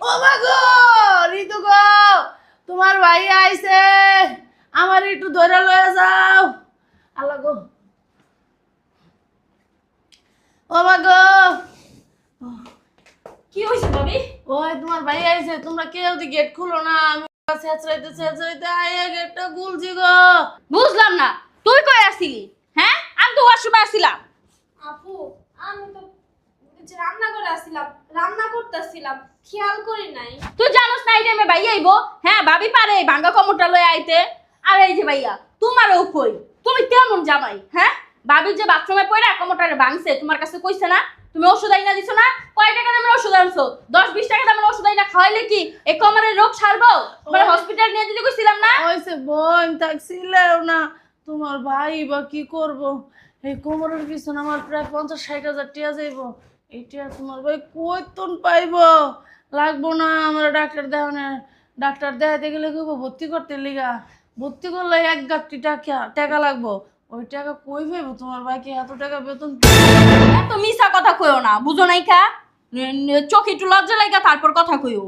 ও মা গো, ঋতু গো, তোমার ভাই আইছে, আমার একটু ধরে লয়ে যাও। আল্লাহ গো, ও মা গো, কি হয়েছে ভাবি? ওই তোমার ভাই আইছে, তোমরা কেউ দি গেট খুলো না, আমি ছেঁচড়াইতে ছেঁচড়াইতে আইয়া গেটটা খুলছি গো। বুঝলাম না, তুই কই আসিলি? হ্যাঁ, আমি তো ওয়াশরুমে আসছিলাম। আপু, আমি তো যে রান্না করে আসছিলাম, রান্না করতেছিলাম, খেয়াল করি নাই। তুই জানোস না এই টাইমে ভাইয়া আইবো? হ্যাঁ, ভাবি পারে এই ভাঙ্গা কমরটা লয়ে আইতে। আর এই যে ভাইয়া, তোমারও কই? তুমি কেমন জামাই? হ্যাঁ, ভাবি যে বাথরুমে পড়ে কমরটারে ভাঙছে, তোমার কাছে কইছে না? তুমি ওষুধ আইনা দিছো না? কয় টাকা দামের ওষুধ আনছো? 10-20 টাকা দামের ওষুধ আইনা খাওয়াইলে কি এই কমরের রোগ সারবো? তোমার হসপিটাল নিয়ে দিতে কইছিলাম না? ওইসে বোন থাকছিলেও না, তোমার ভাই বা কি করব, এই কোমরের পিছনে আমার প্রায় 50-60 হাজার টাকা যাইব। এইটা তোমার ভাই কইতন পাইব, লাগবো না আমার ডাক্তার দেখানো। ডাক্তার দেখাতে গেলে কইব ভর্তি করতে লিগা, ভর্তি করলে 1 গাঁটি টাকা টাকা লাগবো। ওই টাকা কই পাইব তোমার ভাইকে এত টাকা বেতন? এত মিছা কথা কইও না, বুঝো নাই কা? চোখে একটু লজ্জা লাগা তারপর কথা কইও।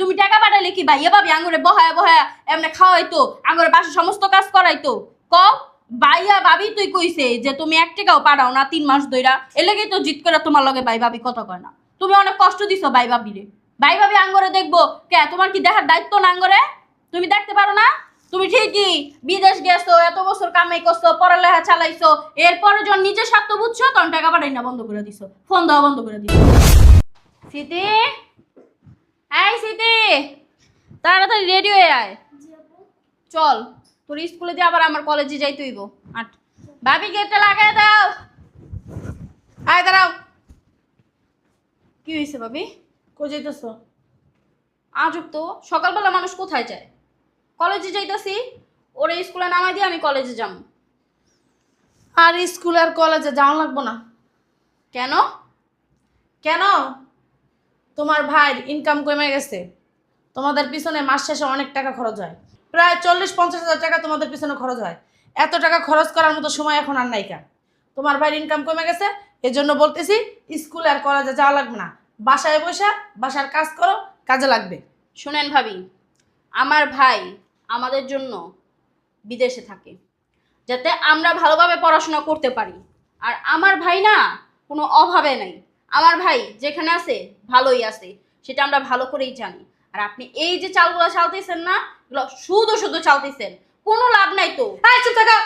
তুমি টাকা পাঠাইলে কি ভাইয়া ভাবি আঙ্গুরে বহায়া বহায়া এমনি খাওয়াইতো, আঙ্গুরে বাসা সমস্ত কাজ করাইতো? ক ভাইয়া ভাবি তুই কইছে যে তুমি 1 টাকাও পাঠাও না 3 মাস ধইরা, এর লাগেই তো জিত করে তোমার লগে ভাই ভাবি কথা কয় না। তুমি অনেক কষ্ট দিছো ভাই ভাবিরে। ভাই ভাবি আঙ্গুরে দেখবো কে? তোমার কি দেখার দায়িত্ব না আঙ্গুরে? তুমি দেখতে পারো না? তুমি ঠিকই বিদেশ গেছো, এত বছর কামাই করছো, পড়ালেখা চালাইছো, এরপরে যখন নিজের স্বার্থ বুঝছো তখন টাকা পাঠাই না বন্ধ করে দিছো, ফোন দেওয়া বন্ধ করে দিছো। স্মৃতি, এই স্মৃতি, তাড়াতাড়ি রেডি হয়ে আয়, চল তোর স্কুলে দিয়ে আবার আমার কলেজে যাইতে হইব। আট ভাবি গেটটা লাগাই দাও। আয় দাঁড়াও। কি হয়েছে ভাবি? কই যাইতেছ? আজব তো, সকালবেলা মানুষ কোথায় যায়? কলেজে যাইতাছি, ওরে স্কুলে নামাই দিয়ে আমি কলেজে যাম। আর স্কুল আর কলেজে যাওয়া লাগবো না। কেন? কেন? তোমার ভাইয়ের ইনকাম কমে গেছে, তোমাদের পিছনে মাস শেষে অনেক টাকা খরচ হয়, প্রায় 40-50 হাজার টাকা তোমাদের পিছনে খরচ হয়। এত টাকা খরচ করার মতো সময় এখন আর নাইকা। তোমার ভাইয়ের ইনকাম কমে গেছে, এজন্য বলতেছি স্কুল আর কলেজে যাওয়া লাগবে না, বাসায় বসে বাসার কাজ করো, কাজে লাগবে। শুনেন ভাবি, আমার ভাই আমাদের জন্য বিদেশে থাকে যাতে আমরা ভালোভাবে পড়াশোনা করতে পারি। আর আমার ভাই না কোনো অভাবে নাই, আমার ভাই যেখানে আছে ভালোই আছে, সেটা আমরা ভালো করেই জানি। আর আপনি এই যে চালগুলো চালতেছেন না, এগুলো শুধু শুধু চালতেছেন, কোনো লাভ নাই তো। এই চুপ থাকো,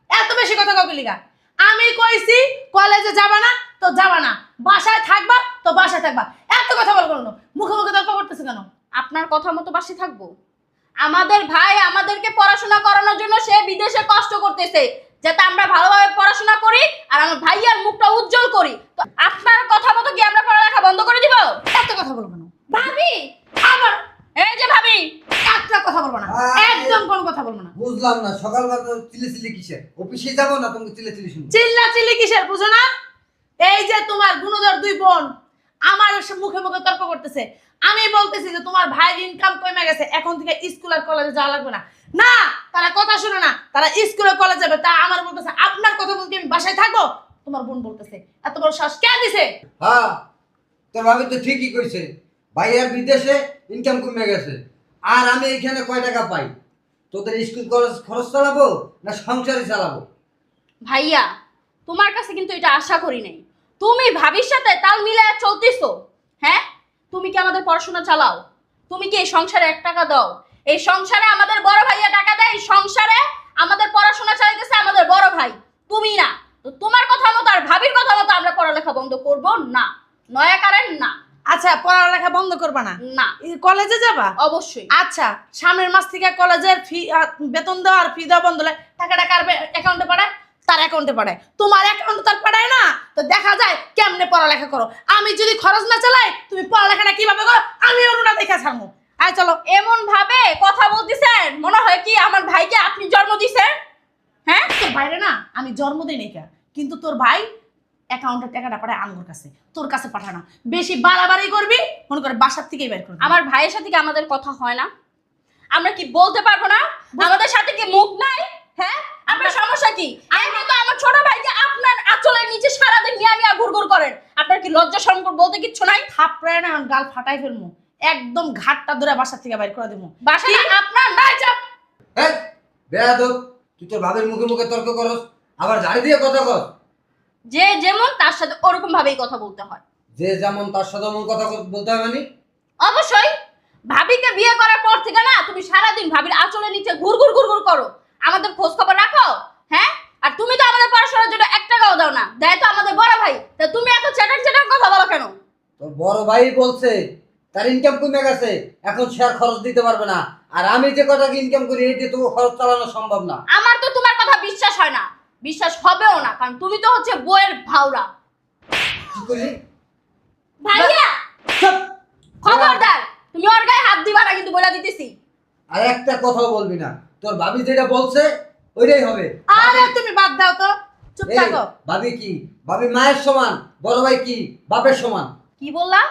এত বেশি কথা কাউকে লিগা। আমি কইছি কলেজে যাবা না তো যাবা না, বাসায় থাকবা তো বাসায় থাকবা, এত কথা বলবো না। মুখে মুখে তর্ক করতেছে কেন? আপনার কথা মতো বাসি থাকবো? আমাদের ভাই আমাদেরকে পড়াশোনা করানোর জন্য সে বিদেশে কষ্ট করতেছে যাতে আমরা ভালোভাবে পড়াশোনা করি আর আমার ভাইয়ার মুখটা উজ্জ্বল করি। তো আপনার কথা মতো কি আমরা পড়ালেখা বন্ধ করে দিব? এত কথা বলবো না ভাবি, আবার। এই যে ভাবি, একটা কথা বলবো না, একদম কোনো কথা বলবো না। বুঝলাম না, সকালবেলা তো চিল্লি কিসের? অফিসে যাবো না তোমাকে চিল্লি শুনবো? চিল্লা চিল্লি কিসের বুঝো না? এই যে তোমার গুণধর 2 বোন আমার মুখে মুখে তর্ক করতেছে। আমি বলতেছি যে তোমার ভাইয়ের ইনকাম কমে গেছে, এখন থেকে স্কুল আর কলেজে যাওয়া লাগবে না। না, তারা কথা শুনে না, তারা স্কুলে কলেজে যাবে। তা আমার বলতেছে আপনার কথা বলতে আমি বাসায় থাকবো? তোমার বোন বলতেছে এত বড় শ্বাস কে দিছে? হ্যাঁ, তোর ভাবি তো ঠিকই কইছে, ভাইয়ার বিদেশে ইনকাম কমে গেছে, আর আমি এখানে কয় টাকা পাই? তোদের স্কুল কলেজ খরচ চালাবো না সংসারই চালাবো? ভাইয়া তোমার কাছে কিন্তু এটা আশা করি নাই। তুমি ভাবির সাথে তাল মিলায় চলতেছো। হ্যাঁ, তুমি কি আমাদের পড়াশোনা চালাও? তুমি কি এই সংসারে 1 টাকা দাও? এই সংসারে আমাদের বড় ভাইয়া টাকা দেয়, এই সংসারে আমাদের পড়াশোনা চালাইতেছে আমাদের বড় ভাই, তুমি না। তো তোমার কথা মতো আর ভাবির কথা মতো আমরা পড়ালেখা বন্ধ করব না, নয়া কারেন না। আচ্ছা, পড়ালেখা বন্ধ করবা না? না, কলেজে যাবা? অবশ্যই। আচ্ছা, সামনের মাস থেকে কলেজের ফি বেতন দেওয়া আর ফি দেওয়া বন্ধ হলে টাকাটা কার অ্যাকাউন্টে পাঠায়? তার অ্যাকাউন্টে পাঠায়। তোমার অ্যাকাউন্টে তার পাঠায় না, তো দেখা যায় কেমনে পড়ালেখা করো। আমি যদি খরচ না চালাই তুমি পড়ালেখাটা কিভাবে করো আমি ওটা দেখা ছাড়বো। আয় চলো। এমন ভাবে কথা বলতেছেন মনে হয় কি আমার ভাইকে আপনি জন্ম দিছেন। হ্যাঁ, তোর বাইরে না আমি জন্ম দিই নাই, কিন্তু তোর ভাই অ্যাকাউন্টের টাকাটা পাঠায় আমার কাছে, তোর কাছে পাঠায় না। বেশি বাড়াবাড়ি করবি মনে করে বাসার থেকেই বের করবি। আমার ভাইয়ের সাথে কি আমাদের কথা হয় না? আমরা কি বলতে পারবো না? আমাদের সাথে কি মুখ নাই? হ্যাঁ, আপনার সমস্যা কি? আমি তো আমার ছোট ভাইকে আপনার আঁচলের নিচে সারাদিন নিয়ে ঘুরঘুর করেন, আপনার কি লজ্জা শরম বলতে কিচ্ছু নাই? থাপড়ায় না গাল ফাটাই ফেলবো। একদম ঘাটটা ধরে বাসা থেকে বাইর করে দেবো। বাসাটা আপনার নাই চাপ। এই বেয়াদব, তুই তোর ভাবির মুখে মুখে তর্ক করস, আবার ঝাড়ি দিয়ে কথা কর। যে যেমন তার সাথে ওরকম ভাবেই কথা বলতে হয়। যে যেমন তার সাথে এমন কথা বলতে হয় মানে? অবশ্যই। ভাবিকে বিয়ে করার পর থেকে না তুমি সারাদিন ভাবির আঁচলের নিচে ঘুর ঘুর ঘুর ঘুর করো, আমাদের খোঁজ খবর রাখো। হ্যাঁ, আর তুমি তো আমাদের পড়াশোনার জন্য 1 টাকাও দাও না, দেয় তো আমাদের বড় ভাই। তা তুমি এত চ্যাটার চ্যাটার কথা বলো কেন? তোর বড় ভাই বলছে তার ইনকাম কমে গেছে, এখন সে আর খরচ দিতে পারবে না। আর আমি যে কটা ইনকাম করি এই দিয়ে তো খরচ চালানো সম্ভব না। আমার তো তোমার কথা বিশ্বাস হয় না, বিশ্বাস হবেও না, কারণ তুমি তো হচ্ছে বইয়ের ভাওরা। কি করলি? ভাইয়া চুপ! খবরদার, তুমি ওর গায়ে হাত দিবা না কিন্তু বলে দিতেছি। আর একটা কথাও বলবি না, তোর ভাবি যেটা বলছে ওইটাই হবে। আরে তুমি বাদ দাও তো, চুপ এই, থাকো। ভাবি কি? ভাবি মায়ের সমান, বড় ভাই কি বাপের সমান। কি বললা?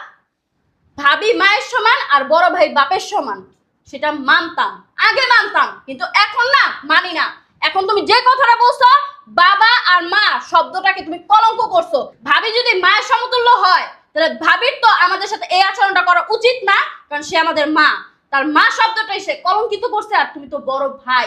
ভাবি মায়ের সমান আর বড় ভাই বাপের সমান, সেটা মানতাম, আগে মানতাম, কিন্তু এখন না মানি না। এখন তুমি যে কথাটা বলছো বাবা আর মা শব্দটাকে তুমি কলঙ্ক করছো। ভাবি যদি মায়ের সমতুল্য হয় তাহলে ভাবির তো আমাদের সাথে এই আচরণটা করা উচিত না, কারণ সে আমাদের মা। তার মা শব্দটাই সে কলঙ্কিত করছে। আর তুমি তো বড় ভাই,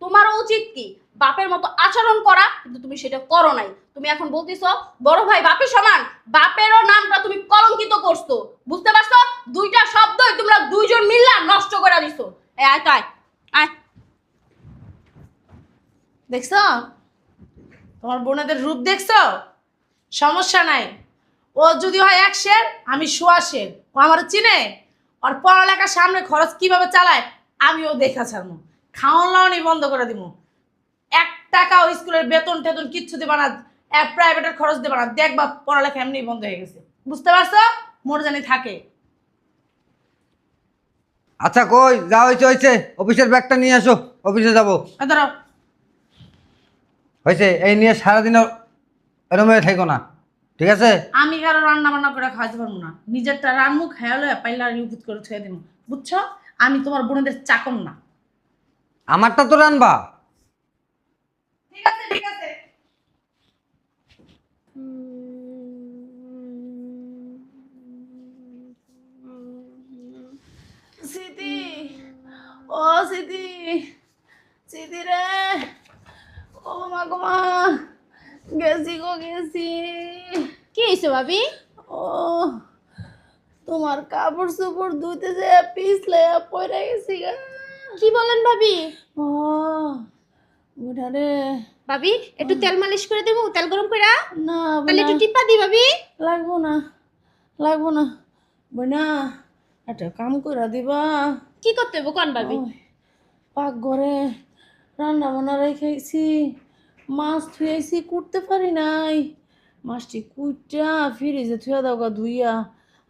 তোমারও উচিত কি বাপের মতো আচরণ করা, কিন্তু তুমি সেটা করো নাই। তুমি এখন বলতেছো বড় ভাই বাপের সমান, বাপেরও নামটা তুমি কলঙ্কিত করছো। বুঝতে পারছো? দুইটা শব্দই তোমরা দুইজন মিললা নষ্ট করে দিছো। এই আয় তো আয়, আয়। দেখছো তোমার বোনেদের রূপ দেখছো? সমস্যা নাই, ও যদি হয় 1 শের আমি 100 শের। ও আমার চিনে, ওর পড়ালেখার সামনে খরচ কিভাবে চালায় আমিও দেখা ছাড়বো। খাওয়ান লাওয়ানি বন্ধ করে দিব। 1 টাকা ওই স্কুলের বেতন টেতন কিচ্ছু দেবা না, প্রাইভেটের খরচ দেবা না, দেখবা পড়ালেখা এমনি বন্ধ হয়ে গেছে। বুঝতে পারছো? মোর জানি থাকে। আচ্ছা কই যা হয়েছে হয়েছে, অফিসের ব্যাগটা নিয়ে আসো, অফিসে যাবো। ধরো হয়েছে, এই নিয়ে সারাদিন এরম হয়ে থাকো না, ঠিক আছে? আমি কারো রান্না বান্না করে খাওয়াতে পারবো না, নিজেরটা রান্নু খেয়াল হয়ে পাইলা ইউপুত করে ছুঁয়ে দিব। বুঝছো? আমি তোমার বোনেদের চাকর না। আমারটা তো রানবা। ঠিক আছে ঠিক আছে। সিদি, ও সিদি, সিদি রে, ও মা গো মা, গেছি গো গেছি। কি হয়েছে ভাবি? ও তোমার কাপড় চোপড় ধুইতে যে পিছলে পড়ে গেছি গা। কি বলেন ভাবি? ও বুড়া রে। ভাবি একটু তেল মালিশ করে দেবো, তেল গরম করে, না তাহলে একটু বোনা, টিপা দি ভাবি। লাগবো না, লাগবো না বোনা, একটা কাম করে দিবা। কি করতে হবে কোন ভাবি? ওই পাক ঘরে রান্না বান্না রেখেছি, মাছ ধুয়েছি, কুটতে পারি নাই। মাছটি কুইটা ফ্রিজে থুয়া দাও গা ধুইয়া,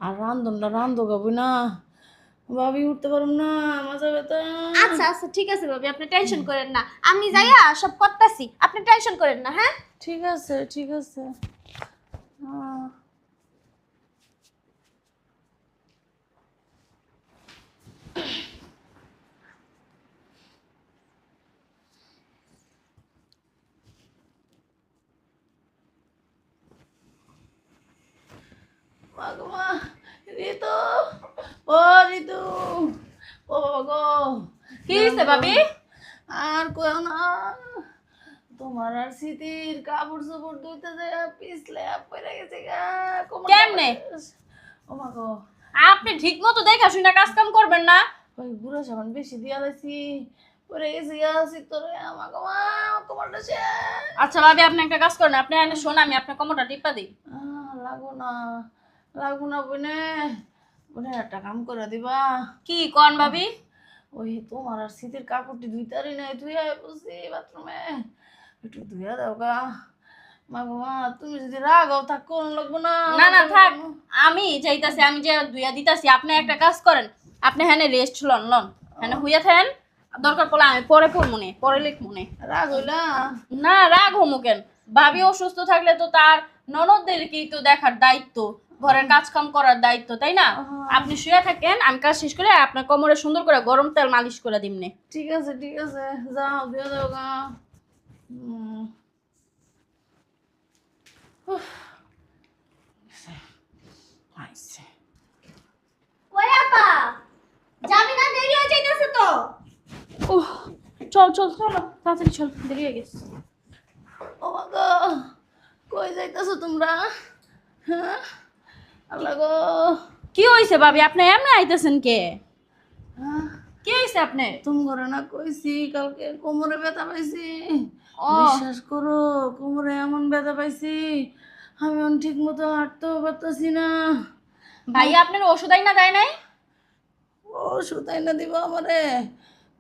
আর রান্ধনটা রান্ধো গা না, ভাবি উঠতে পারুম না, মাথা ব্যথা। আচ্ছা আচ্ছা ঠিক আছে ভাবি, আপনি টেনশন করেন না, আমি যাইয়া সব করতাছি, আপনি টেনশন করেন না। হ্যাঁ ঠিক আছে ঠিক আছে। আহ, মাগমা, ঋতু, ও ঋতু, ও বাবা গো। কি হয়েছে ভাবি? আর কইও না, তোমার আর স্মৃতির কাপড় চোপড় ধুইতে যায় পিছলে পড়ে গেছে গা। কোমরটা কেমনে? পড়ে- ও মা গো, আপনি ঠিক মতো দেখা শুনে কাজ কাম করবেন না। ওই বুড়া সাবান বেশি দিয়া লাইছি, পড়ে গেছে গা চিত্তরে। আমার গো মা, কোমরটা শেষ। আচ্ছা ভাবি, আপনি একটা কাজ করেন, আপনি এনে শোন, আমি আপনার কোমরটা টিপা দিই। লাগবো না, লাগবো না বোনে, বোনে একটা কাম করে দিবা। কি কোন ভাবি? ওই তোমার আর শীতের কাপড়টি ধুইতারি নাই, ধুইয়া বসি বাথরুমে, একটু ধুইয়া দাও গা। মা গো মা, তুমি যদি রাগাও তা কোন লাগবো না। না না থাক, আমি যাইতাছি, আমি যে ধুইয়া দিতাছি। আপনি একটা কাজ করেন, আপনি হ্যাঁ রেস্ট লন লন, হ্যাঁ হুইয়া থাকেন। দরকার পড়লে আমি পরে পড়বো নে, পরে লিখবো নে। রাগ হইলা? না রাগ হমু কেন? ভাবি অসুস্থ থাকলে তো তার ননদদেরকেই তো দেখার দায়িত্ব, ঘরের কাজ কাম করার দায়িত্ব, তাই না? আপনি শুয়ে থাকেন, আমি কাজ শেষ করে আপনার কোমরে সুন্দর করে গরম তেল মালিশ করে দিমনে। ঠিক আছে ঠিক আছে, যাও ধুইয়া দাও গা। আইছে। কই আপা যাবি না, দেরি হয়ে যাইতেছে তো। ও চল চল চলো তাড়াতাড়ি চল, দেরি হয়ে গেছে। ও মা গো, কই যাইতেছো তোমরা? হ্যাঁ, আল্লাহ গো। কি হইছে ভাবি, আপনি এমনি আইতেছেন কে? হ্যাঁ, কি হইছে আপনি? তুমি ঘরে না কইছি কালকে কোমরে ব্যথা পাইছি। ও। বিশ্বাস করো, কোমরে এমন ব্যথা পাইছি আমি ঠিক মতো হাঁটতেও পারতেছি না। ভাইয়া আপনার ওষুধ আইনা দেয় নাই? ওষুধ এনে দিব আমারে?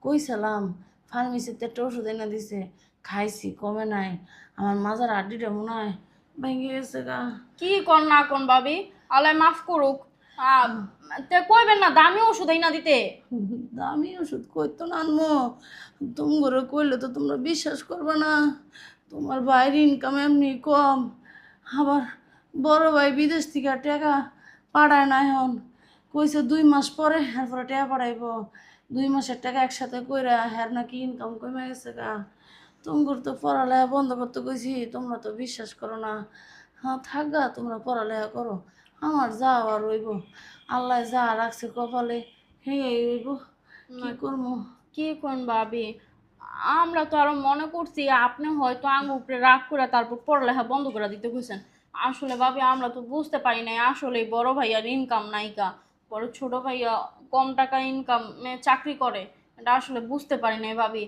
কইছিলাম, ফার্মেসিতে একটা ওষুধ এনে দিছে, খাইছি কমে নাই। আমার মাজার হাড্ডিটা মনে হয় ভেঙে গেছে গা। কি কোন না কোন ভাবি, আল্লাহ মাফ করুক। তে কইবেন না দামি ওষুধ আইনা দিতে? দামি ওষুধ কইতো না আনমো, তুমি ঘরে কইলে তো তোমরা বিশ্বাস করবে না। তোমার ভাইয়ের ইনকাম এমনি কম, আবার বড় ভাই বিদেশ থেকে টাকা পাঠায় না এখন। কইছে 2 মাস পরে এরপরে টাকা পাঠাইব। 2 মাসের টাকা একসাথে কইরা হ্যার নাকি ইনকাম কমে গেছে গা। তোমার তো পড়ালেখা বন্ধ করতে কইছি, তোমরা তো বিশ্বাস করো না। হ্যাঁ থাকগা, তোমরা পড়ালেখা করো, আমার যা আর রইব। আল্লাহ যা রাখছে কপালে হে রইব, কি করবো? কি কোন ভাবি, আমরা তো আরো মনে করছি আপনি হয়তো আঙ্গ উপরে রাগ করে তারপর পড়ালেখা বন্ধ করে দিতে কইছেন। আসলে ভাবি আমরা তো বুঝতে পারি নাই আসলে বড় ভাইয়ার ইনকাম নাইকা, বড় ছোট ভাইয়া কম টাকা ইনকামে চাকরি করে, এটা আসলে বুঝতে পারি নাই ভাবি।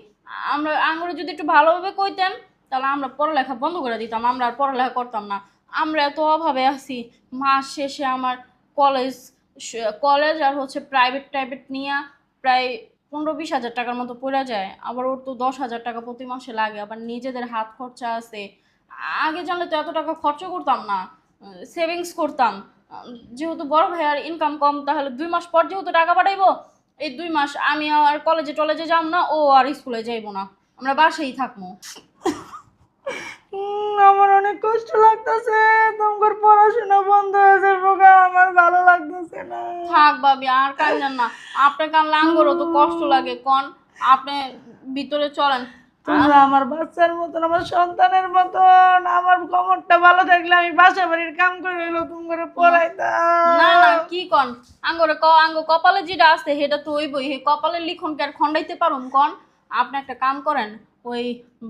আমরা আঙ্গুরে যদি একটু ভালোভাবে কইতেন তাহলে আমরা পড়ালেখা বন্ধ করে দিতাম, আমরা আর পড়ালেখা করতাম না। আমরা এত অভাবে আছি, মাস শেষে আমার কলেজ কলেজ আর হচ্ছে প্রাইভেট নিয়ে প্রায় 15-20 হাজার টাকার মতো পড়ে যায়। আবার ওর তো 10,000 টাকা প্রতি মাসে লাগে, আবার নিজেদের হাত খরচা আছে। আগে জানলে তো এত টাকা খরচ করতাম না, সেভিংস করতাম। যেহেতু বড় ভাইয়ার ইনকাম কম, তাহলে 2 মাস পর যেহেতু টাকা পাঠাইবো, এই 2 মাস আমি আর কলেজে যাব না, ও আর স্কুলে যাইবো না, আমরা বাসায় থাকবো। আমার অনেক কষ্ট লাগতেছে, তোমার পড়াশোনা বন্ধ হয়ে যাবে গা, আমার ভালো লাগতেছে না। থাক ভাবি আর কান্দেন না, আপনার কানলে আঙ্গরও তো কষ্ট লাগে। কোন আপনি ভিতরে চলেন। তোমরা আমার বাচ্চার মতন, আমার সন্তানের মতন। আমার কোমরটা ভালো থাকলে আমি বাসা বাড়ির কাম করে হইলো তোমার পড়াইতাম। না না কি কন, আঙ্গরে আঙ্গ কপালে যেটা আছে সেটা তো হইবই, হে কপালের লিখনকে আর খন্ডাইতে পারুম কন? আপনি একটা কাম করেন, ওই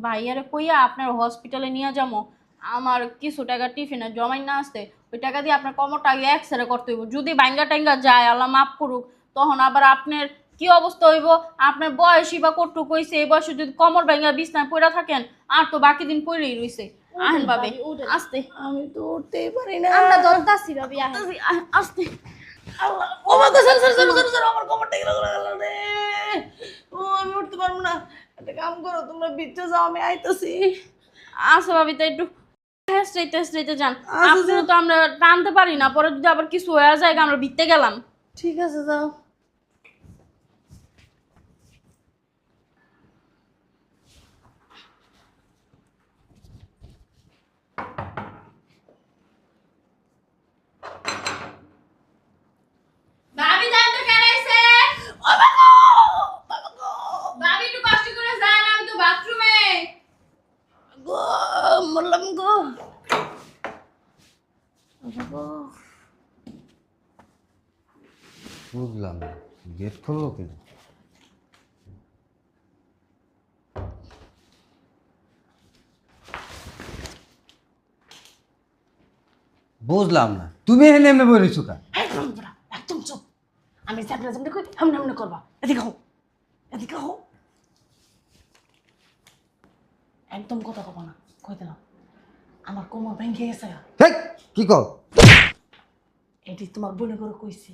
ভাইয়ারে কইয়া আপনার হসপিটালে নিয়ে যাবো, আমার কিছু টাকা টিফিনে জমাই না আসতে, ওই টাকা দিয়ে আপনার কোমরটা আগে এক্সরে করতে হইব। যদি ভাঙ্গা টাঙ্গা যায় আল্লাহ মাফ করুক, তখন আবার আপনার কি অবস্থা হইব? আপনার বয়সই বা কটুক হইছে, এই বয়সে যদি কোমর ভাঙ্গা বিছনায় পড়ে থাকেন, আর তো বাকি দিন পড়েই রইছে। আহেন ভাবে আস্তে, আমি তো উঠতেই পারি না। আমরা দরদাসি ভাবি আস্তে। আল্লাহ, ও মা গো, সর, আমার কোমরটা গেল রে। ও আমি উঠতে পারবো না। একটা কাম করো, তোমরা ভিতরে যাও, আমি আইতাছি। আচ্ছা ভাবি, তাই একটু হেসড়াইতে যান। আচ্ছা, আপনারা তো আমরা টানতে পারি না, পরে যদি আবার কিছু হয়ে যায় আমরা ভিতরে গেলাম। ঠিক আছে যাও। ভাবি যান তো কেরাইছে। ও মা গো, বাবা গো, ভাবি একটু কষ্ট করে যান, আমি তো বাথরুমে। গো, মরলাম গো। বাবা গো, বুঝলাম না, গেট খুললো কেন? বুঝলাম না, তুমি এখানে এমনি বলেছো কা? একদম বড়া, একদম চুপ। আমি চ্যাপটা চ্যাপটা কই, হামনে করবা। এদিকে হও, এদিকে হও। একদম কথা কব না, কই দিলাম। আমার কোমর ভেঙে গেছে। হেই, কি কর? এটি তোমার বোনে করে কইছি,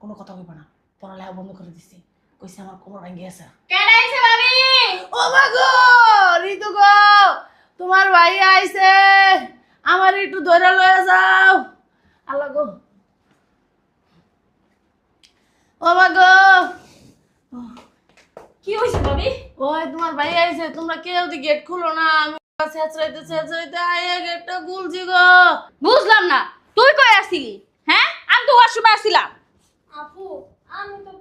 কোনো কথা কইবা না। পড়ালেখা বন্ধ করে দিছি, কইছি আমার কোমর ভেঙে গেছে। কেরাইছে ভাবি। ও মা গো, ঋতু গো, তোমার ভাই আইছে, আমার একটু ধরে লয়ে যাও। আল্লাহ গো, ও মা গো, কি হইছে ভাবি? ওই তোমার ভাই আইছে, তোমরা কেউ দি গেট খুলো না। আমি ছেঁচড়াইতে আইয়া গেটটা খুলছি গো। বুঝলাম না, তুই কই আসিলি? হ্যাঁ, আমি তো ওয়াশরুমে আসছিলাম। আপু আমি তো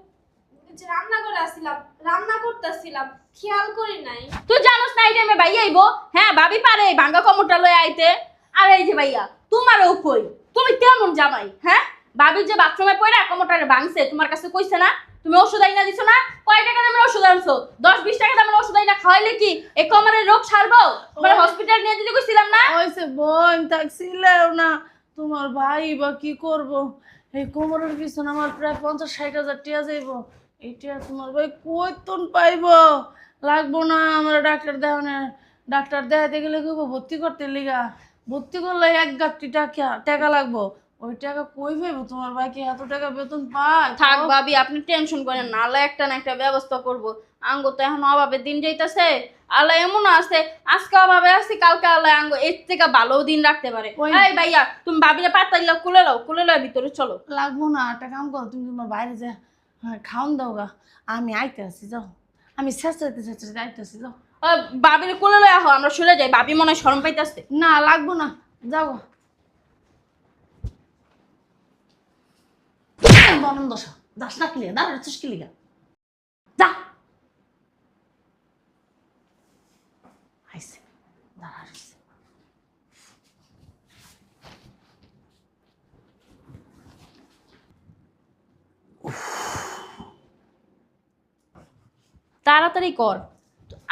যে রান্না করে আসছিলাম, রান্না করতেছিলাম, খেয়াল করি নাই। তুই জানোস না এই টাইমে ভাই আইবো? হ্যাঁ, ভাবি পারে এই ভাঙ্গা কোমরটা লয়ে আইতে। আর এই যে ভাইয়া তোমারও কই, তুমি কেমন জামাই? হ্যাঁ, ভাবি যে বাথরুমে পড়ে কোমরটারে ভাঙছে তোমার কাছে কইছে না? তুমি ওষুধ আইনা দিছো না? কয় টাকা দামের ওষুধ আনছো? 10-20 টাকা দামের ওষুধ আইনা খাওয়াইলে কি এই কোমরের রোগ সারবো? তোমার হসপিটাল নিয়ে দিতে কইছিলাম না? ওইসে বোন থাকছিলেও না, তোমার ভাই বা কি করব, এই কোমরের পিছনে আমার প্রায় 50-60 হাজার টাকা যাইব। এইটা তোমার ভাই কইতন পাইব, লাগবো না আমার ডাক্তার দেখানে। ডাক্তার দেখাতে গেলে কইব ভর্তি করতে লিগা, ভর্তি করলে 1 গাঁটটি টাকা টাকা লাগবো। ওই টাকা কই পাইব? তোমার ভাই কি এত টাকা বেতন পায়? থাক ভাবি, আপনি টেনশন করেন না, আল্লাহ একটা না একটা ব্যবস্থা করব। আঙ্গ তো এখন অভাবের দিন যাইতাছে, আল্লাহ এমন আছে আজকে অভাবে আছি, কালকে আল্লাহ আঙ্গ এর থেকে ভালো দিন রাখতে পারে। এই ভাইয়া, তুমি ভাবিরে পাতাইলা খুলে লও ভিতরে চলো। লাগবো না, একটা কাম করো, তুমি তোমার বাইরে যা খাওন দাও গা, আমি আইতে আসি, যাও। আমি শেষাইতে আইতে আসি, যাও। ভাবিরে কোলে লয়ে আহো, আমরা চলে যাই। ভাবি মনে হয় শরম পাইতাছে। না লাগবো না, যাও গা। বরণ দশা দাস না কিলিয়া দাঁড়া হচ্ছিস কিলিগা, যা। আইসে দাঁড়া রইছে। তাড়াতাড়ি কর।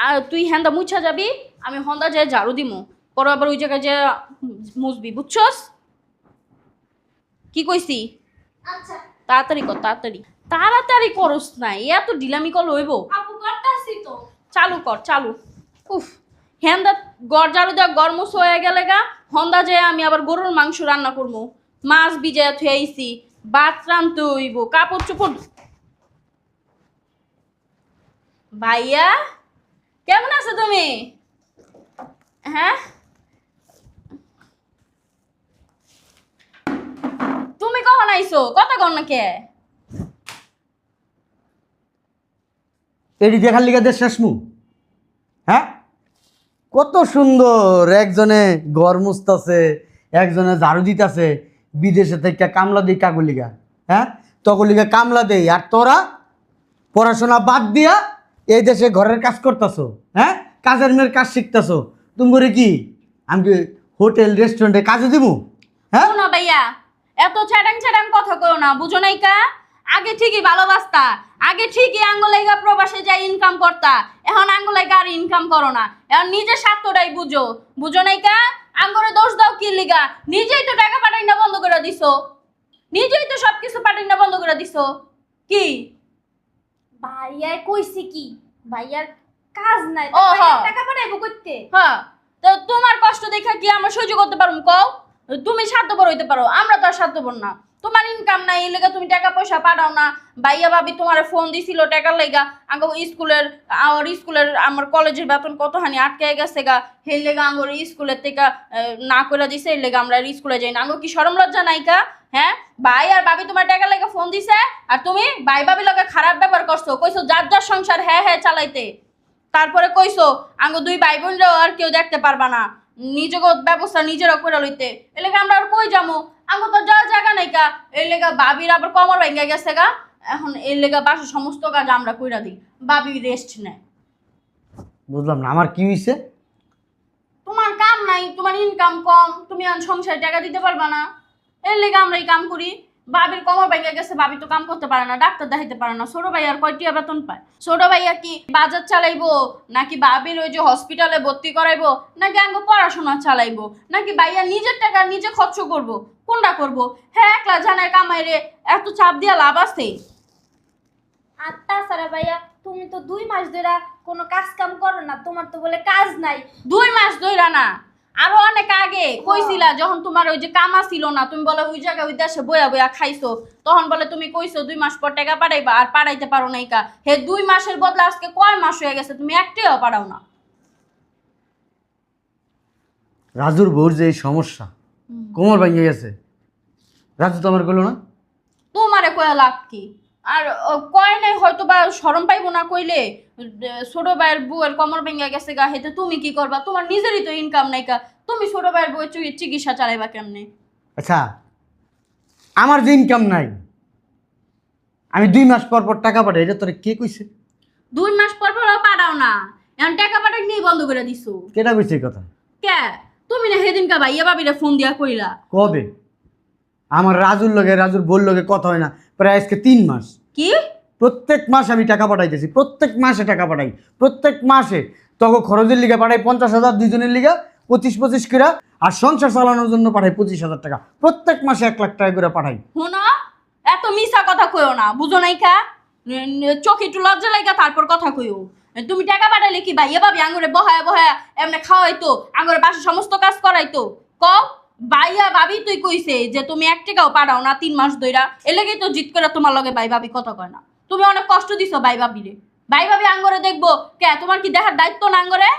আর তুই হ্যান্দা মুছা যাবি, আমি হন্দা যায় ঝাড়ু দিমু, পরে আবার ওই জায়গায় যে মুছবি, বুঝছস? কি কইছি? আচ্ছা তাড়াতাড়ি কর, তাড়াতাড়ি করস না, এত ঢিলামি কল হইব? আপু করতাছি তো। চালু কর, চালু। উফ, হ্যান্দা গড় ঝাড়ু দেওয়া গড় মুছ হয়ে গেলে গা, হন্দা যে আমি আবার গরুর মাংস রান্না করবো, মাছ ভিজাইয়া থুয়ে আইছি, ভাত রানতে হইব, কাপড় চোপড়। ভাইয়া কেমন আছো তুমি? হ্যাঁ, তুমি কখন আইছো? কথা কর না কে? এটি দেখার লিগা দেশ শেষমু। হ্যাঁ, কত সুন্দর, একজনে ঘর মুছতাছে, একজনে ঝাড়ু দিতাছে, বিদেশে থেকে কামলা দিই কাকুলিগা। হ্যাঁ, তকুলিগা কামলা দেই, আর তোরা পড়াশোনা বাদ দিয়া এই দেশে ঘরের কাজ করতেছো। হ্যাঁ, কাজের মেয়ের কাজ শিখতেছো। তুমি করে কি আমি কি হোটেল রেস্টুরেন্টে কাজে দিব? হ্যাঁ, শোনো ভাইয়া, এত ছেড়াং কথা কইও না, বুঝো নাই কা? আগে ঠিকই ভালোবাসতা, আগে ঠিকই আঙ্গুলাইগা প্রবাসে যাই ইনকাম করতা, এখন আঙ্গুলাইগা আর ইনকাম করো না, এখন নিজের স্বার্থটাই বুঝো নাই কা? আঙ্গুরে দোষ দাও কি লিগা? নিজেই তো টাকা পাঠাই না বন্ধ করে দিছো, নিজেই তো সবকিছু পাঠাই না বন্ধ করে দিছো। কি ভাইয়া কইছে কি? ভাইয়ার কাজ নাই, ও, ভাইয়া হ্যাঁ। টাকা পাঠাইবো কইতে। হ্যাঁ, তো তোমার কষ্ট দেখা কি আমরা সহ্য করতে পারবো কও? তুমি স্বার্থপর হইতে পারো, আমরা তো আর স্বার্থপর না। তোমার ইনকাম নাই, এই লেগা তুমি টাকা পয়সা পাঠাও না। ভাইয়া ভাবি তোমার ফোন দিছিল টাকার লেগা, আমার কলেজের বেতন কতখানি আটকে গেছে গা, সেই লেগা আঙ্গর স্কুলের থেকে না করে দিছে, এই লেগা আমরা স্কুলে যাই না। আঙ্গর কি শরম লজ্জা নাই কা? হ্যাঁ, ভাই আর ভাবি তোমার টাকার লেগে ফোন দিছে, আর তুমি ভাই ভাবি লগে খারাপ ব্যবহার করছো, কইছো যার যার সংসার হ্যাঁ চালাইতে। তারপরে কইছো আঙ্গ দুই ভাই বোনরাও আর কেউ দেখতে পারবা না, নিজেকে ব্যবস্থা নিজেরা করে লইতে। এর লেগে আমরা আর কই যাবো? আঙ্গ তো যাওয়ার জায়গা নাই কা, এর লেগা ভাবির আবার কমর ভেঙে গেছে গা, এখন এর লেগা বাসার সমস্ত কাজ আমরা কইরা দিই, ভাবি রেস্ট নেয়। বুঝলাম না আমার কি হইছে। তোমার কাম নাই, তোমার ইনকাম কম, তুমি এখন সংসারে টাকা দিতে পারবা না, এর লেগে আমরা এই কাম করি। ভাবির কমর ভেঙে গেছে, ভাবি তো কাম করতে পারে না, ডাক্তার দেখাইতে পারে না। ছোট ভাই আর কয়টিয়া বেতন পায়? ছোট ভাইয়া কি বাজার চালাইবো, নাকি ভাবির ওই যে হসপিটালে ভর্তি করাইবো, নাকি আঙ্গ পড়াশোনা চালাইবো, নাকি ভাইয়া নিজের টাকা নিজে খরচ করবো? কোনটা করবো? হ্যাঁ, একলা জানের কামাই রে, এত চাপ দিয়া লাভ আছে? আর তাছাড়া ভাইয়া তুমি তো 2 মাস ধরে কোনো কাজ কাম করো না, তোমার তো বলে কাজ নাই। 2 মাস ধইরা না, আরো অনেক আগে কইছিলা, যখন তোমার ওই যে কামা ছিল না, তুমি বলে ওই জায়গায় ওই দেশে বইয়া বইয়া খাইছো, তখন বলে তুমি কইছো 2 মাস পর টাকা পাঠাইবা, আর পাঠাইতে পারো নাই কা। হে 2 মাসের বদলে আজকে কয় মাস হয়ে গেছে, তুমি একটিও পাঠাও না। রাজুর বউর যে এই সমস্যা, কোমর ভেঙে গেছে, রাজু তো আমার কইলো না। তোমারে কয়া লাভ কি? আর কয় নাই হয়তো বা শরম পাইবো না কইলে, ছোট ভাইয়ের বউয়ের কমর ভেঙে গেছে গা, হেতে তুমি কি করবা? তোমার নিজেরই তো ইনকাম নাই কা, তুমি ছোট ভাইয়ের বউয়ের চিকিৎসা চালাইবা কেমনে? আচ্ছা, আমার যে ইনকাম নাই, আমি 2 মাস পর পর টাকা পাঠাই, এটা তোরে কে কইছে? 2 মাস পর পর পাঠাও না, এখন টাকা পাঠাই নিয়ে বন্ধ করে দিছো। কেটা কইছে এই কথা? কে? তুমি না সেদিনকা ভাইয়া ভাবিরে ফোন দিয়া কইলা। কবে? আমার রাজুর বোর লগে কথা হয় না প্রায় আজকে 3 মাস। কি? প্রত্যেক মাসে আমি টাকা পাঠাইতেছি, প্রত্যেক মাসে টাকা পাঠাই, প্রত্যেক মাসে তখন খরচের লিগে পাঠাই 50,000, দুইজনের লিগে 25 করে, আর সংসার চালানোর জন্য পাঠাই 25,000 টাকা, প্রত্যেক মাসে 1 লাখ টাকা করে পাঠাই। শোনো, এত মিছা কথা কইও না, বুঝো নাই কা? চোখে একটু লজ্জা লাগা তারপর কথা কইও। তুমি টাকা পাঠাইলে কি ভাইয়া ভাবি আঙ্গুরে বহায়া বহায়া এমনি খাওয়াইতো, আঙ্গুরে বাসা সমস্ত কাজ করাইতো? কও, ভাইয়া ভাবি তুই কইছে যে তুমি 1 টাকাও পাঠাও না 3 মাস ধইরা, এ লেগেই তো জিত করে তোমার লগে ভাই ভাবি কথা কয় না। তুমি অনেক কষ্ট দিছো ভাই ভাবিরে। ভাই ভাবি আঙ্গুরে দেখবো কে? তোমার কি দেখার দায়িত্ব না আঙ্গুরে?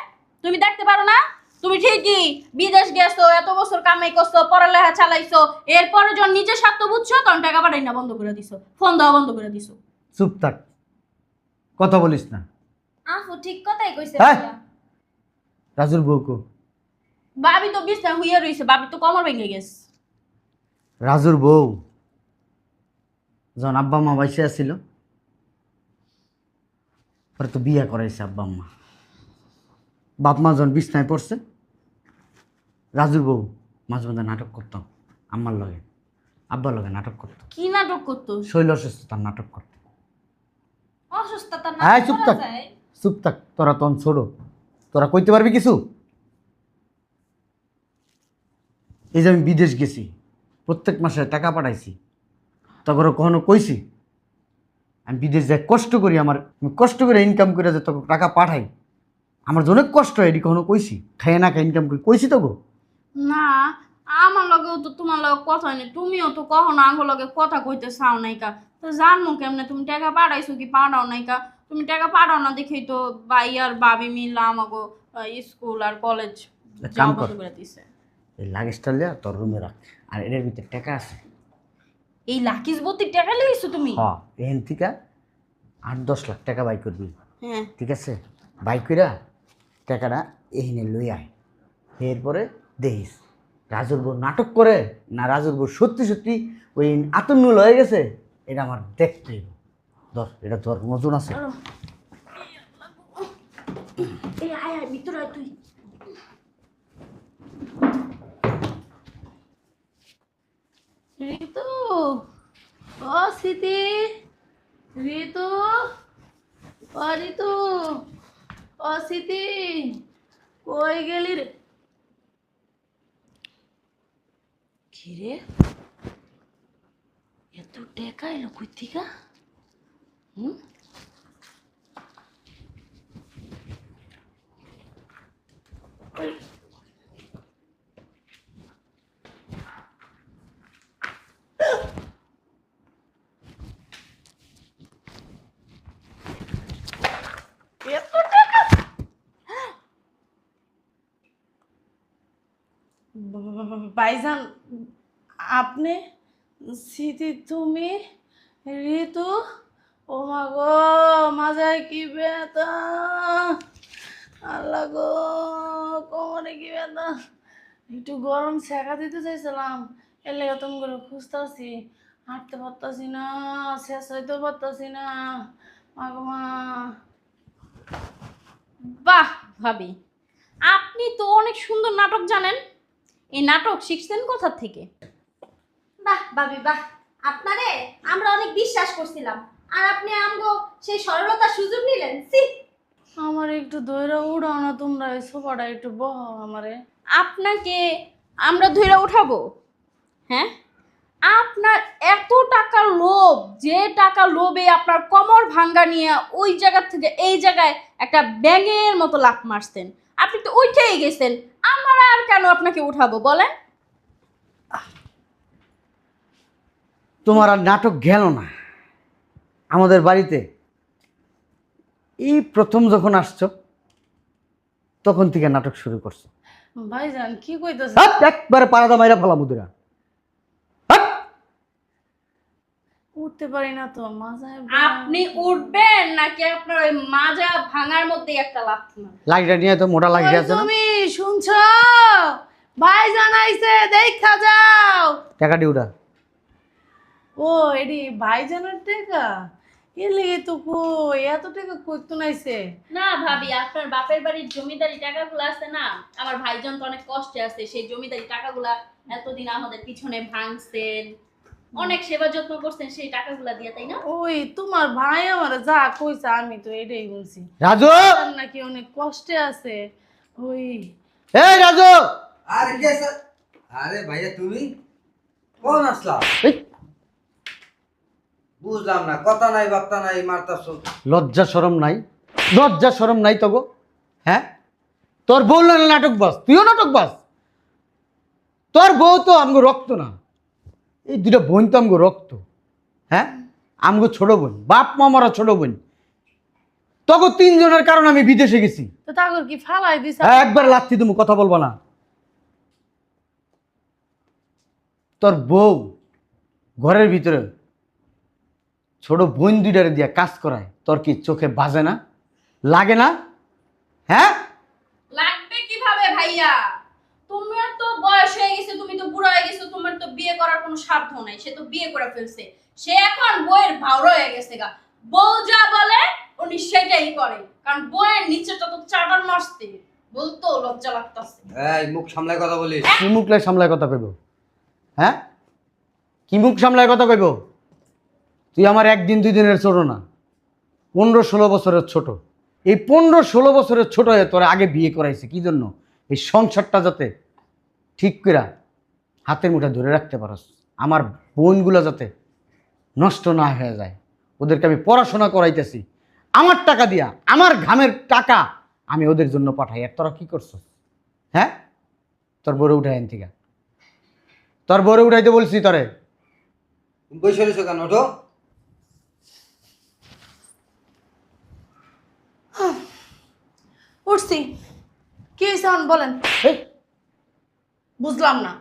তুমি দেখতে পারো না? তুমি ঠিকই বিদেশ গেছো, এত বছর কামাই করছো, পড়ালেখা চালাইছো, এরপরে যখন নিজের স্বার্থ বুঝছো তখন টাকা পাঠাই না বন্ধ করে দিছো, ফোন দেওয়া বন্ধ করে দিছো। চুপ থাক, কথা বলিস না। আফু ঠিক কথাই কইছে হ্যাঁ। ভাইয়া। রাজুর বউকে, ভাবি তো বিছনা হুইয়া রইছে, ভাবি তো কোমর ভেঙে গেছে। রাজুর বউ যখন আব্বা মা বাইসে আসছিল, পরে তো বিয়ে করাইছে আব্বা আম্মা। বাপ মা যখন বিছনায় পড়ছে, রাজুর বউ মাঝে মধ্যে নাটক করতাম আম্মার লগে, আব্বার লগে নাটক করতো, কি নাটক করতো? শৈল অসুস্থতার নাটক করতো। অসুস্থতা না হ্যাঁ, চুপ করা থাক, যায়। চুপ থাক, তোরা তখন ছোট, তোরা কইতে পারবি কিছু? এই যে আমি বিদেশ গেছি, প্রত্যেক মাসে টাকা পাঠাইছি, তখন কখনো কইছি আমি বিদেশ যাই কষ্ট করি, আমি কষ্ট করে ইনকাম করে যে তোকে টাকা পাঠাই, আমার যে অনেক কষ্ট হয়, এটি কখনো কইছি? খাইয়ে না খাই ইনকাম করি কইছি তোকে? না, আমার লগেও তো তোমার লগে কথা হয়নি, তুমিও তো কখনো আঙ্গুর লগে কথা কইতে চাও নাইকা, তো জানমু কেমনে তুমি টাকা পাঠাইছো কি পাঠাও নাইকা? তুমি টাকা পাঠাও না দেখেই তো ভাই আর ভাবি মিললা আমাকে স্কুল আর কলেজ এক যাওয়া কাম কর, বন্ধ করে দিছে। এই লাগেজটা লিয়া তোর রুমে রাখ, আর এর ভিতরে টাকা আছে। এই লাকিস বত্তি টাকা লেগেছো তুমি? হ্যাঁ, এখান থেকে 8-10 লাখ টাকা বাই করবি, হ্যাঁ। ঠিক আছে? বাই কইরা টাকাটা এখানে লই আয়, এরপরে দেখিস রাজুর বউ নাটক করে না রাজুর বউ সত্যি সত্যি ওই আতন্নুল হয়ে গেছে, এটা আমার দেখতে হইব। ধর, এটা তোর মতন আছে। এই আয় আয় ভিতরে আয় তুই। ঋতু, ও স্মৃতি, ঋতু, ও ঋতু, ও স্মৃতি, কই গেলি রে? কিরে, এত টাকা এলো কই থেকে? হুম? ওই, এত টাকা? ভাইজান, আপনি? স্মৃতি তুমি? ঋতু? ও মা গো, মাজায় কি ব্যথা! আল্লাহ গো, কোমরে কি ব্যথা! একটু গরম সেকা দিতে চাইছিলাম, এর লেগে তুমি করে খুঁজতেছি, হাঁটতে পারতাছি না, শেষ হইতে পারতাছি না, মা গো মা। বাহ ভাবি, আপনি তো অনেক সুন্দর নাটক জানেন। এই নাটক শিখছেন কোথা থেকে? বাহ ভাবি বাহ, আপনারে আমরা অনেক বিশ্বাস করছিলাম, আর আপনি আমগো সেই সরলতার সুযোগ নিলেন। সি, আমার একটু দইরা উড়াও না তোমরা, এই সোফাটা একটু বহাও আমারে। আপনাকে আমরা ধইরা উঠাবো? হ্যাঁ, আপনার এত টাকা লোভ, যে টাকা লোভে আপনার কোমর ভাঙ্গা নিয়ে ওই জায়গা থেকে এই জায়গায় একটা ব্যাঙের মতো লাফ মারছেন, আপনি তো উঠেই গেছেন, আমরা আর কেন আপনাকে উঠাবো বলেন? তোমার আর নাটক গেল না আমাদের বাড়িতে। এই প্রথম যখন আসছো তখন থেকে নাটক শুরু করছো। ভাইজান কি কইতাছে? একবারে পাড়াদা মাইরা ফেলা মুদিরা। উঠতে পারি না তো, মাজায় আপনি উঠবেন নাকি আপনার ওই মাজা ভাঙার মধ্যে একটা লাফ মারবেন? লাইটটা নিয়ে তো মোটা লাগি ওই আছে না? তুমি শুনছো? ভাইজান আইছে, দেখা যাও। টাকা ডিউটা ও এডি ভাইজানের টাকা? এ লেগে তো কই এত টাকা কই তো নাইছে? না ভাবি, আপনার বাপের বাড়ির জমিদারি টাকাগুলো আছে না, আমার ভাইজান তো অনেক কষ্টে আছে, সেই জমিদারি টাকাগুলা এতদিন আমাদের পিছনে ভাঙছেন, অনেক সেবা যত্ন করছেন, সেই টাকাগুলা দিয়ে, তাই না? ওই তোমার ভাই আমার যা কইছে আমি তো এটাই বলছি। রাজু, তার নাকি অনেক কষ্টে আছে। ওই এই রাজু, আরে কে স্যার? আরে ভাইয়া তুমি কোন আসলা? এই, বুঝলাম না, কথা নাই বার্তা নাই, মারতাছ। লজ্জা শরম নাই? লজ্জা শরম নাই তো গো? হ্যাঁ, তোর বউ না নাটক বাস, তুইও নাটক বাস। তোর বউ তো আমগো রক্ত না, এই দুটা বোন তো আমগো রক্ত। হ্যাঁ, আমগো ছোট বোন, বাপ মামারা ছোট বোন। তখন 3 জনের কারণে আমি বিদেশে গেছি। তো তাগর কি ফালাই দিছ? একবার লাথি তুমি কথা বলবো না। তোর বউ ঘরের ভিতরে ছোট বোন দুইটারে দিয়া কাজ করায়, তোর কি চোখে বাজে না, লাগে না? হ্যাঁ, লাগবে কিভাবে ভাইয়া? তোমার তো বয়স হয়ে গেছে, তুমি তো বুড়া হয়ে গেছো, তোমার তো বিয়ে করার কোনো সাধ্য নাই, সে তো বিয়ে করে ফেলছে, সে এখন বইয়ের ভাওরা হয়ে গেছে গা। বউ যা বলে উনি সেটাই করে, কারণ বইয়ের নিচেটা তো চাটার নষ্ট, বলতো লজ্জা লাগতাছে। এই মুখ সামলায় কথা বলিস। কি মুখ লাই সামলায় কথা কইব? হ্যাঁ, কি মুখ সামলায় কথা কইব? তুই আমার 1 দিন 2 দিনের ছোট না, 15-16 বছরের ছোট। এই 15-16 বছরের ছোট হয়ে তোরা আগে বিয়ে করাইছে কি জন্য? এই সংসারটা যাতে ঠিক করে হাতের মুঠে ধরে রাখতে পারস, আমার বোনগুলো যাতে নষ্ট না হয়ে যায়। ওদেরকে আমি পড়াশোনা করাইতেছি আমার টাকা দিয়া, আমার ঘামের টাকা আমি ওদের জন্য পাঠাই। আর তোরা কি করছস? হ্যাঁ, তোর বড় উঠাই এন থেকে, তোর বড় উঠাইতে বলছি তোরে। বসে রয়েছো কেন? ওঠো। উঠছি। কি হয়েছে এখন বলেন? এই, বুঝলাম না,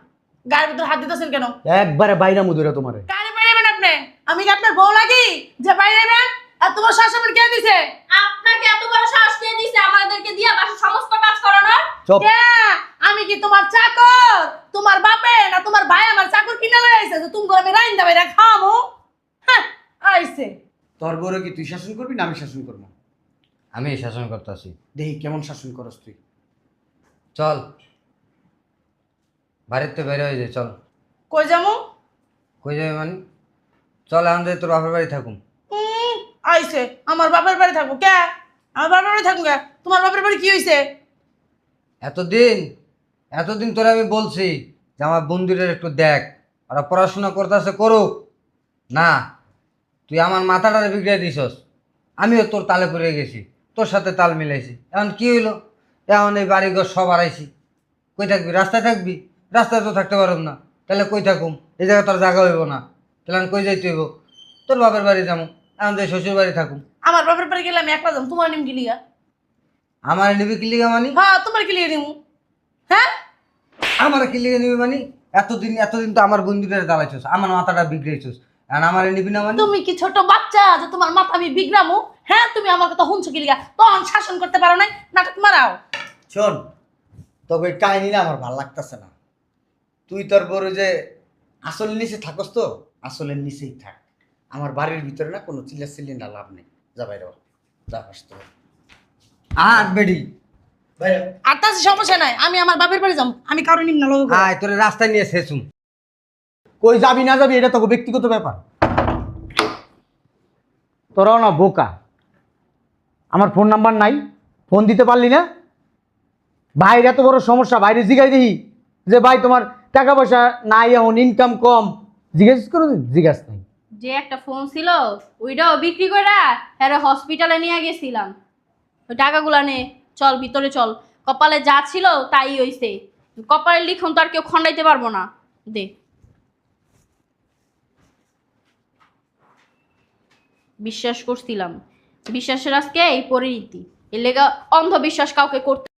গায়ের ভিতর হাত দিতেছেন কেন? একবারে বাইরা মুদুরা তোমারে। কারে বাইরেবেন আপনি? আমি কি আপনার বউ লাগি যে বাইরেবেন? আর তোমার শাশুড়ি কে দিছে? আপনাকে এত বড় সাহস কে দিছে আমাদেরকে দিয়া বাসার সমস্ত কাজ করানোর? চুপ। কে? আমি কি তোমার চাকর? তোমার বাপে না তোমার ভাই আমার চাকর কিনা লই আইছে যে তুমি আমি রাইন্দা বাইরা খামু? হ্যাঁ, আইছে। তোর বড় কি তুই শাসন করবি না আমি শাসন করবো? আমি শাসন করতেছি। দেখি কেমন শাসন করস তুই। চল, বাড়িতে বের হয়ে যায়। চল। কই যামু? কই যাবে মানে? চল, এখন তোর বাপের বাড়ি থাকুম। আইছে আমার বাপের বাড়ি থাকবো কে? আমার বাপের বাড়ি থাকবো কে? তোমার বাপের বাড়ি কি হইছে? এতদিন তোরে আমি বলছি যে আমার বন্ধুদের একটু দেখ, ওরা পড়াশোনা করতেছে করুক না, তুই আমার মাথাটারে বিগড়ে দিছস। আমিও তোর তালে পড়ে গেছি, তোর সাথে তাল মিলাইছি। এখন কি হইলো? এখন এই বাড়িঘর সব হারাইছি। কই থাকবি? রাস্তায় থাকবি? রাস্তায় তো থাকতে পারব না, তাহলে কই থাকুম? এই জায়গা তোর জায়গা হইব না, তাহলে আমি কই যাইতে হইব? তোর বাপের বাড়ি যাবো, এখন যে শ্বশুর বাড়ি থাকুম। আমার বাপের বাড়ি গেলে আমি একলা যাবো, তোমার নিম গিলিয়া? আমার নিবি কি লিগা মানি? হ্যাঁ, তোমার গিলিয়ে নিমু। হ্যাঁ, আমার কি লিগে নিবি মানি? এতদিন তো আমার বন্ধুদের জ্বালাইছস, আমার মাথাটা বিগড়েছিস, এখন আমার নিবি না মানি? তুমি কি ছোট বাচ্চা যে তোমার মাথা আমি বিগড়ামু? হ্যাঁ, তুমি আমার কথা শুনছো গিলিয়া, তখন শাসন করতে পারো নাই, নাটক মারাও। শোন, তবে এই কাহিনী না আমার ভাল লাগতেছে না। তুই তোর বড় যে আসলের নিচে থাকস তো, আসলের নিচেই থাক। আমার বাড়ির ভিতরে না কোনো চিল্লা না, লাভ নেই। যা বাইরে হ, যা আসতে আর বেডি বাইরে। আর তার সমস্যা নাই, আমি আমার বাপের বাড়ি যাবো, আমি কারো নিম না লোক। আয়, তোরে রাস্তায় নিয়ে শেষুম। কই যাবি না যাবি এটা তো ব্যক্তিগত ব্যাপার। তোরাও না বোকা, আমার ফোন নাম্বার নাই, ফোন দিতে পারলি না? ভাইয়ের এত বড় সমস্যা, বাইরে জিজ্ঞাসা দিই যে ভাই তোমার টাকা পয়সা নাই, এখন ইনকাম কম, জিজ্ঞেস করো? জিজ্ঞাস নাই। যে একটা ফোন ছিল ওইটাও বিক্রি করে হ্যাঁ হসপিটালে নিয়ে গেছিলাম, ওই টাকাগুলা নে, চল ভিতরে চল। কপালে যা ছিল তাই হইছে, কপালে লিখন তো আর কেউ খন্ডাইতে পারবো না। দে। বিশ্বাস করছিলাম, বিশ্বাসের আজকে এই পরিণতি। এর লেগা অন্ধবিশ্বাস কাউকে করতে